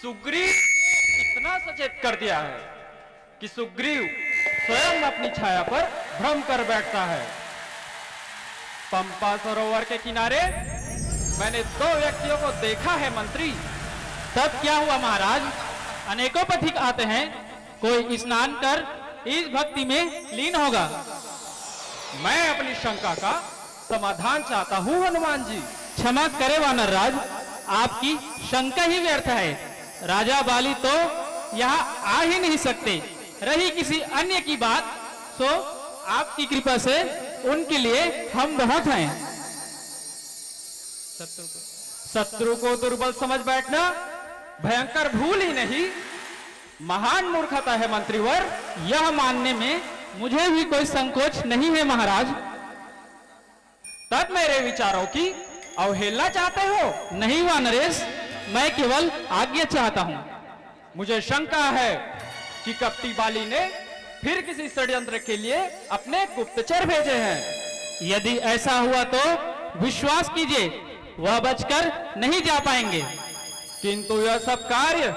सुग्रीव इतना सचेत कर दिया है कि सुग्रीव स्वयं अपनी छाया पर भ्रम कर बैठता है। पंपा सरोवर के किनारे मैंने 2 व्यक्तियों को देखा है मंत्री। तब क्या हुआ महाराज? अनेकों पथिक आते हैं, कोई स्नान कर इस भक्ति में लीन होगा। मैं अपनी शंका का समाधान चाहता हूं हनुमान जी। क्षमा करे वानर राज, आपकी शंका ही व्यर्थ है। राजा बाली तो यहाँ आ ही नहीं सकते। रही किसी अन्य की बात, सो आपकी कृपा से उनके लिए हम बहुत हैं। शत्रु को दुर्बल समझ बैठना भयंकर भूल ही नहीं, महान मूर्खता है मंत्रीवर। यह मानने में मुझे भी कोई संकोच नहीं है महाराज। तब मेरे विचारों की अवहेलना चाहते हो? नहीं वानरेश, मैं केवल आज्ञा चाहता हूं। मुझे शंका है कि कपटी बाली ने फिर किसी षड्यंत्र के लिए अपने गुप्तचर भेजे हैं। यदि ऐसा हुआ तो विश्वास कीजिए, वह बचकर नहीं जा पाएंगे। किंतु यह सब कार्य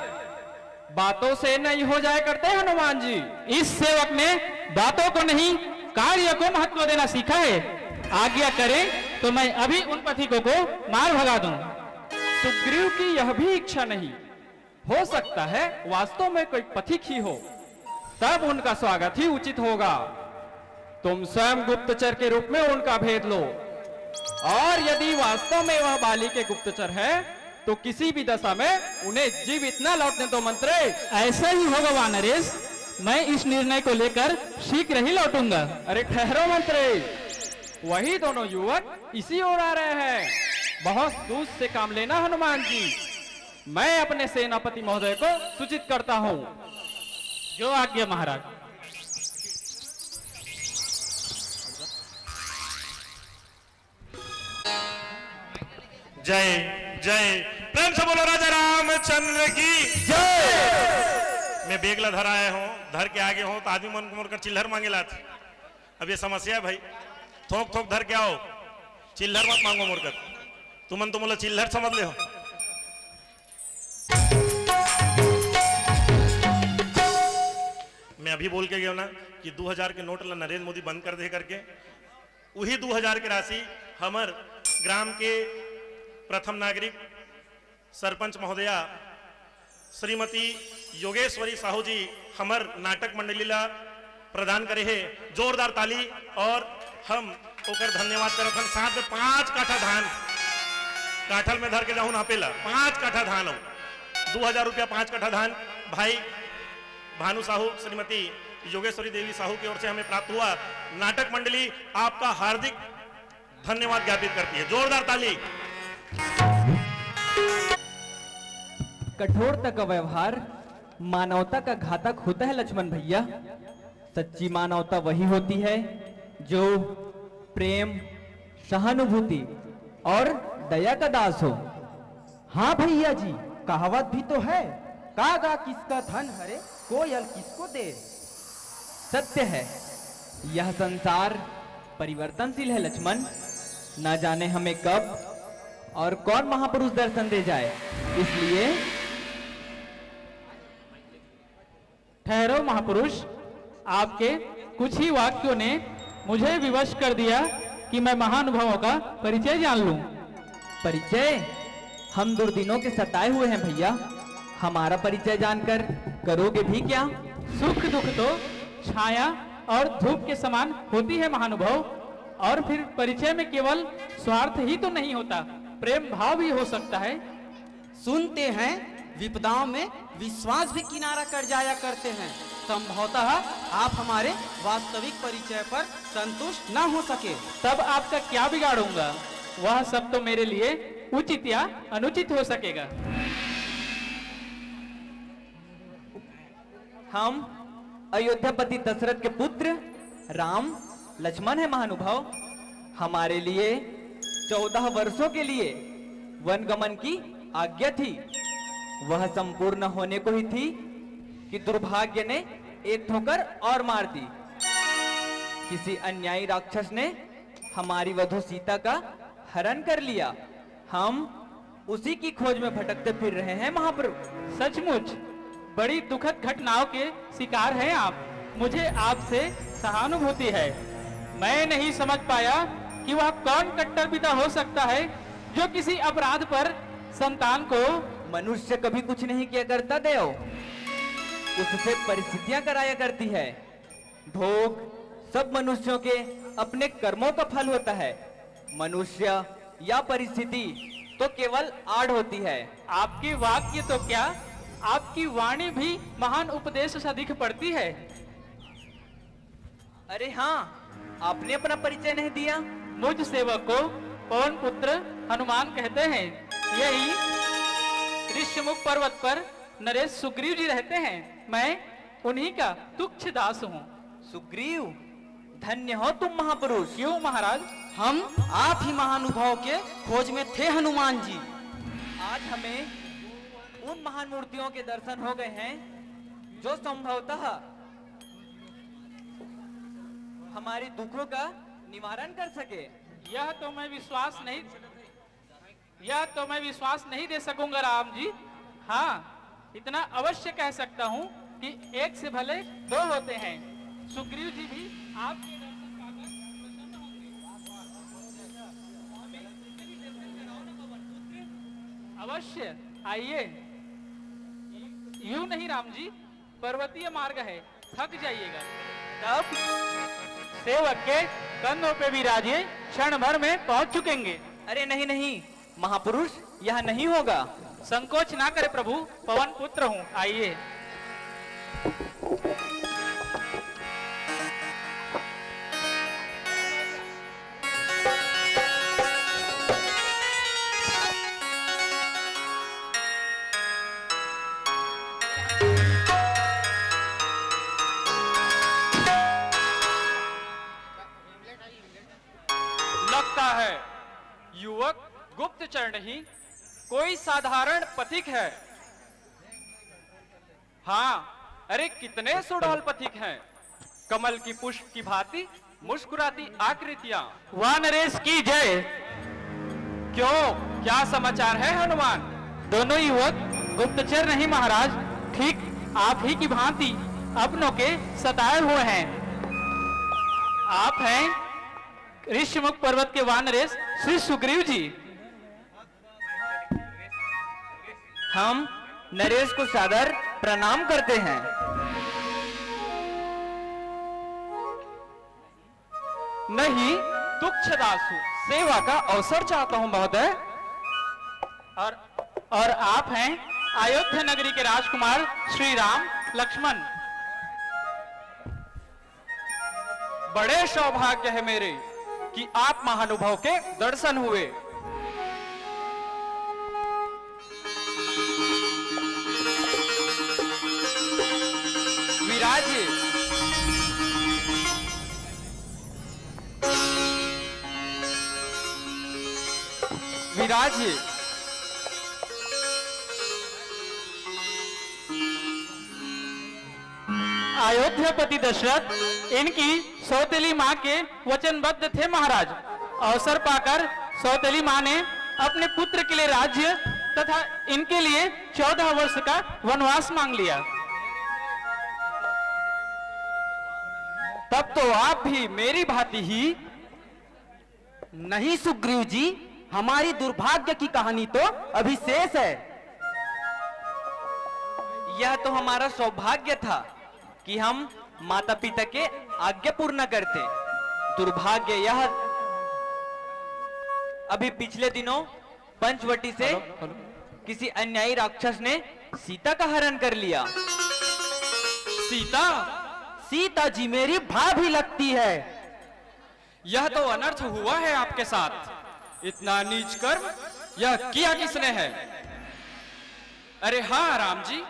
बातों से नहीं हो जाए करते हनुमान जी। इस सेवक ने बातों को नहीं, कार्य को महत्व देना सीखा है। आज्ञा करें तो मैं अभी उन पथिकों को मार भगा दूं। सुग्रीव की यह भी इच्छा नहीं हो सकता है वास्तव में कोई पथिक ही हो, तब उनका स्वागत ही उचित होगा। तुम स्वयं गुप्तचर के रूप में उनका भेद लो, और यदि वास्तव में वह बाली के गुप्तचर है तो किसी भी दशा में उन्हें जीवित न लौटने दो मंत्री। ऐसा ही होगा वानरेश, मैं इस निर्णय को लेकर शीघ्र ही लौटूंगा। अरे ठहरो मंत्री, वही दोनों युवक इसी ओर आ रहे हैं। बहुत दूर से काम लेना हनुमान जी। मैं अपने सेनापति महोदय को सूचित करता हूं। जो आज्ञा महाराज। जय जय, प्रेम से बोलो राजा रामचंद्र की जय। मैं बेगला धर आया हूँ, धर के आगे हूँ तो आदमी मन को मोड़कर चिल्हर मांगेला था। अब ये समस्या है भाई, थोक थोक धर के आओ, चिल्हर मत मांगो मोड़कर। तुमन तो बोला चिल्हर समझ ले हो। मैं अभी बोल के गया ना कि 2000 के नोट ला नरेंद्र मोदी बंद कर दे करके, वही 2000 की राशि हमर ग्राम के प्रथम नागरिक सरपंच महोदया श्रीमती योगेश्वरी साहू जी हमर नाटक मंडली ला प्रदान करे है। जोरदार ताली। और हम ओकर धन्यवाद करत हन। साथ में 5 काठा धान काठल में धर के जाऊं ना पेला 5 काठा धान हो, 2000 रुपया 5 काठा धान भाई भानु साहू श्रीमती योगेश्वरी देवी साहू की ओर से हमें प्राप्त हुआ। नाटक मंडली आपका हार्दिक धन्यवाद ज्ञापित करती है। जोरदार ताली। कठोरता का व्यवहार मानवता का घातक होता है लक्ष्मण भैया। सच्ची मानवता वही होती है जो प्रेम, सहानुभूति और दया का दास हो। हाँ भैया जी, कहावत भी तो है, कागा किसका धन हरे कोयल किसको दे। सत्य है, यह संसार परिवर्तनशील है लक्ष्मण। ना जाने हमें कब और कौन महापुरुष दर्शन दे जाए, इसलिए ठहरो महापुरुष, आपके कुछ ही वाक्यों ने मुझे विवश कर दिया कि मैं महानुभवों का परिचय जान लूं। परिचय? हम दुर्दिनों के सताए हुए हैं भैया, हमारा परिचय जानकर करोगे भी क्या? सुख दुख तो छाया और धूप के समान होती है महानुभव। और फिर परिचय में केवल स्वार्थ ही तो नहीं होता, प्रेम भाव भी हो सकता है। सुनते हैं विपदाओं में विश्वास भी किनारा कर जाया करते हैं। संभवतः आप हमारे वास्तविक परिचय पर संतुष्ट न हो सके। तब आपका क्या बिगाड़ूंगा, वह सब तो मेरे लिए उचित या अनुचित हो सकेगा। हम अयोध्यापति दशरथ के पुत्र राम लक्ष्मण है महानुभाव। हमारे लिए 14 वर्षों के लिए वनगमन की आज्ञा थी। वह संपूर्ण होने को ही थी कि दुर्भाग्य ने एक ठोकर और मार दी। किसी अन्यायी राक्षस ने हमारी वधू सीता का हरण कर लिया। हम उसी की खोज में भटकते फिर रहे हैं महाप्रभु। सचमुच बड़ी दुखद घटनाओं के शिकार हैं आप। मुझे आपसे सहानुभूति है। मैं नहीं समझ पाया कि वह कौन कट्टर पिता हो सकता है जो किसी अपराध पर संतान को। मनुष्य कभी कुछ नहीं किया करता देव, उससे परिस्थितियां कराया करती है। भोग सब मनुष्यों के अपने कर्मों का फल होता है। मनुष्य या परिस्थिति तो केवल आड़ होती है। आपके वाक्य तो क्या, आपकी वाणी भी महान उपदेश सा दिख पड़ती है। अरे हाँ, आपने अपना परिचय नहीं दिया। मुझ सेवक को पवन पुत्र हनुमान कहते हैं। यही ऋष्यमुख पर्वत पर नरेश सुग्रीव जी रहते हैं। मैं उन्हीं का तुच्छ दास हूँ। सुग्रीव, धन्य हो तुम महापुरुष। क्यों महाराज? हम आप ही महानुभाव के खोज में थे हनुमान जी। आज हमें उन महान मूर्तियों के दर्शन हो गए हैं जो संभवतः हमारे दुखों का निवारण कर सके। यह तो मैं विश्वास नहीं दे सकूंगा राम जी। हाँ, इतना अवश्य कह सकता हूँ कि एक से भले दो होते हैं। सुग्रीव जी भी आपके दर्शन पाकर प्रसन्न होंगे। अवश्य आइए। यूं नहीं राम जी, पर्वतीय मार्ग है, थक जाइएगा। तब सेवक के कंधों पे भी राजे क्षण भर में पहुंच चुकेंगे। अरे नहीं नहीं महापुरुष, यह नहीं होगा। संकोच ना करे प्रभु, पवन पुत्र हूँ, आइए। लगता है युवक गुप्तचर नहीं, कोई साधारण पथिक है। हाँ, अरे कितने सुडौल पथिक हैं। कमल की पुष्प की भांति मुस्कुराती आकृतियां। वाह नरेश की जय। क्यों, क्या समाचार है हनुमान? दोनों युवक गुप्तचर नहीं महाराज, ठीक आप ही की भांति अपनों के सताए हुए हैं। आप हैं ऋष्यमुख पर्वत के वानरेश श्री सुग्रीव जी। हम नरेश को सादर प्रणाम करते हैं। नहीं, तुच्छदास हूं, सेवा का अवसर चाहता हूं महोदय। और आप हैं अयोध्या नगरी के राजकुमार श्री राम लक्ष्मण। बड़े सौभाग्य है मेरे कि आप महानुभाव के दर्शन हुए। विराजिए। विराजिए। अयोध्यापति दशरथ इनकी सौतेली माँ के वचनबद्ध थे महाराज। अवसर पाकर सौतेली माँ ने अपने पुत्र के लिए राज्य तथा इनके लिए 14 वर्ष का वनवास मांग लिया। तब तो आप भी मेरी भांति ही। नहीं सुग्रीव जी, हमारी दुर्भाग्य की कहानी तो अभी शेष है। यह तो हमारा सौभाग्य था कि हम माता पिता के आज्ञा पूर्ण करते। दुर्भाग्य यह अभी पिछले दिनों पंचवटी से किसी अन्यायी राक्षस ने सीता का हरण कर लिया। सीता? सीता जी मेरी भाभी लगती है। यह तो अनर्थ हुआ है आपके साथ। इतना नीच कर्म यह किया किसने है? अरे हाँ राम जी,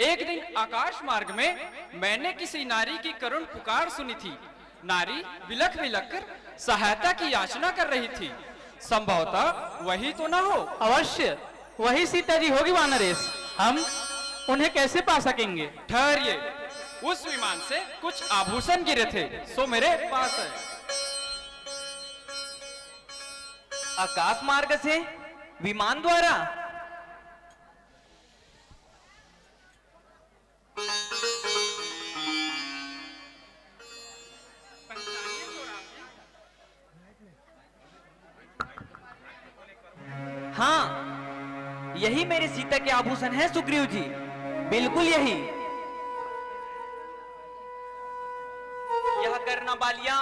एक दिन आकाश मार्ग में मैंने किसी नारी की करुण पुकार सुनी थी। नारी बिलख बिलख कर सहायता की याचना कर रही थी। संभवतः वही तो ना हो? अवश्य वही सीता जी होगी वानरेश। हम उन्हें कैसे पा सकेंगे? ठहरिए, उस विमान से कुछ आभूषण गिरे थे, सो मेरे पास है। आकाश मार्ग से? विमान द्वारा? हाँ, यही मेरे सीता के आभूषण हैं सुग्रीव जी, बिल्कुल यही। यह करना बालियां,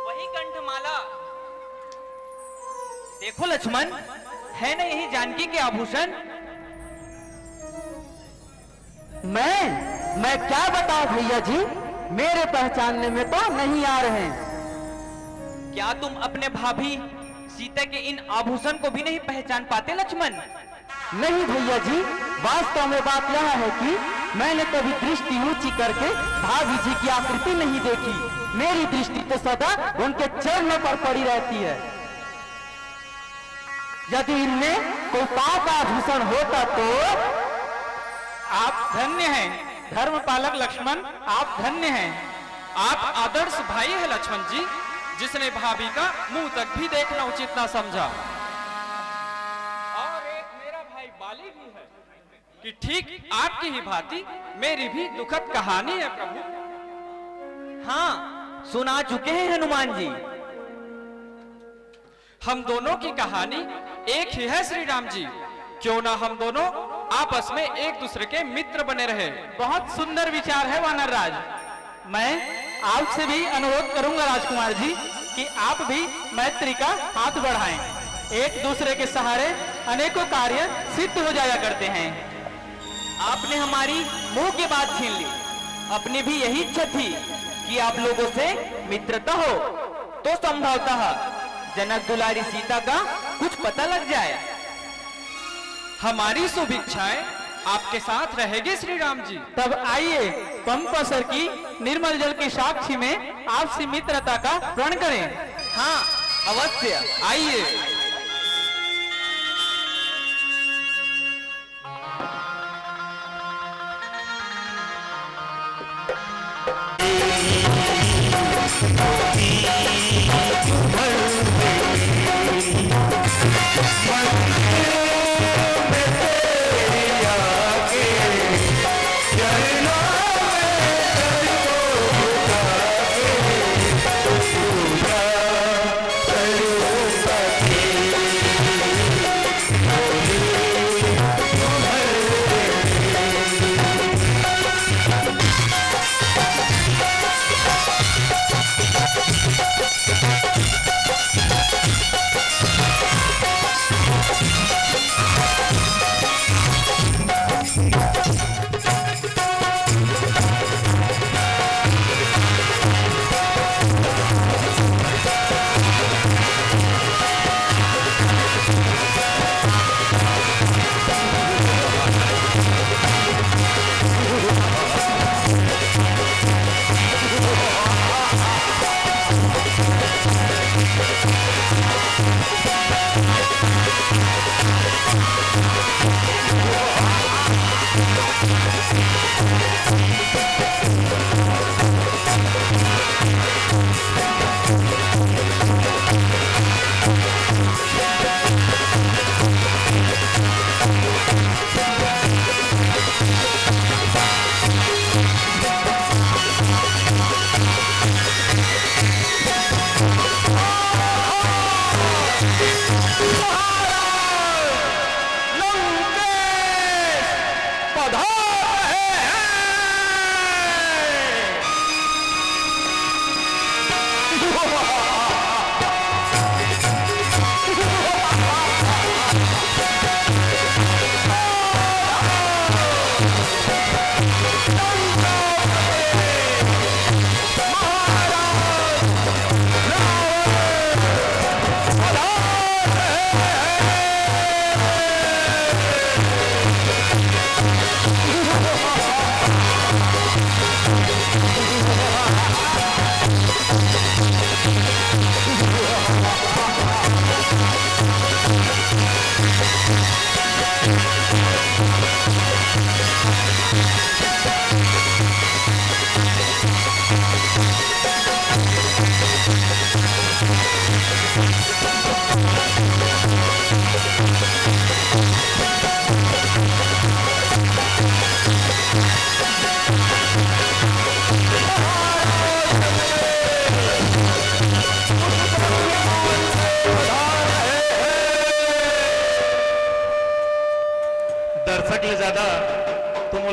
वही कंठमाला। देखो लक्ष्मण, है ना यही जानकी के आभूषण? मैं क्या बताऊं भैया जी, मेरे पहचानने में तो नहीं आ रहे हैं। क्या तुम अपने भाभी सीता के इन आभूषण को भी नहीं पहचान पाते लक्ष्मण? नहीं भैया जी, वास्तव में बात यह है कि मैंने कभी दृष्टि ऊंची करके भाभी जी की आकृति नहीं देखी। मेरी दृष्टि तो सदा उनके चरणों पर पड़ी रहती है। यदि इनमें कोई पाप आभूषण होता तो। आप धन्य हैं धर्मपालक लक्ष्मण, आप धन्य हैं। आप आदर्श भाई है लक्ष्मण जी, जिसने भाभी का मुंह तक भी देखना उचित ना समझा। और एक मेरा भाई बाली भी है कि ठीक आपकी ही भांति मेरी भी दुखद कहानी है प्रभु। हाँ, सुना चुके हैं हनुमान जी। हम दोनों की कहानी एक ही है श्री राम जी। क्यों ना हम दोनों आपस में एक दूसरे के मित्र बने रहे। बहुत सुंदर विचार है वानर राज। मैं आपसे भी अनुरोध करूंगा राजकुमार जी कि आप भी मैत्री का हाथ बढ़ाएं। एक दूसरे के सहारे अनेकों कार्य सिद्ध हो जाया करते हैं। आपने हमारी मुंह की बात छीन ली। अपनी भी यही इच्छा थी कि आप लोगों से मित्रता हो, तो संभवतः जनक दुलारी सीता का कुछ पता लग जाए। हमारी शुभेच्छाएं आपके साथ रहेगी श्री राम जी। तब आइए पंपसर की निर्मल जल की साक्षी में आपसी मित्रता का प्रण करें। हाँ, अवश्य आइए।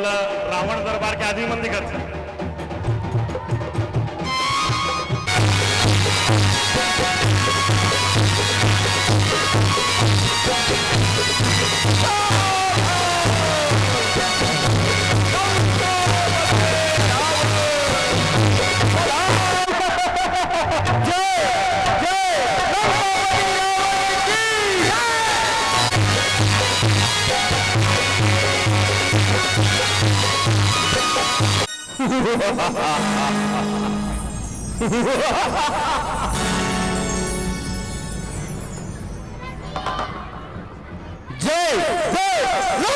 वाला रावण दरबार के आदमी मन दिखत है। जय जय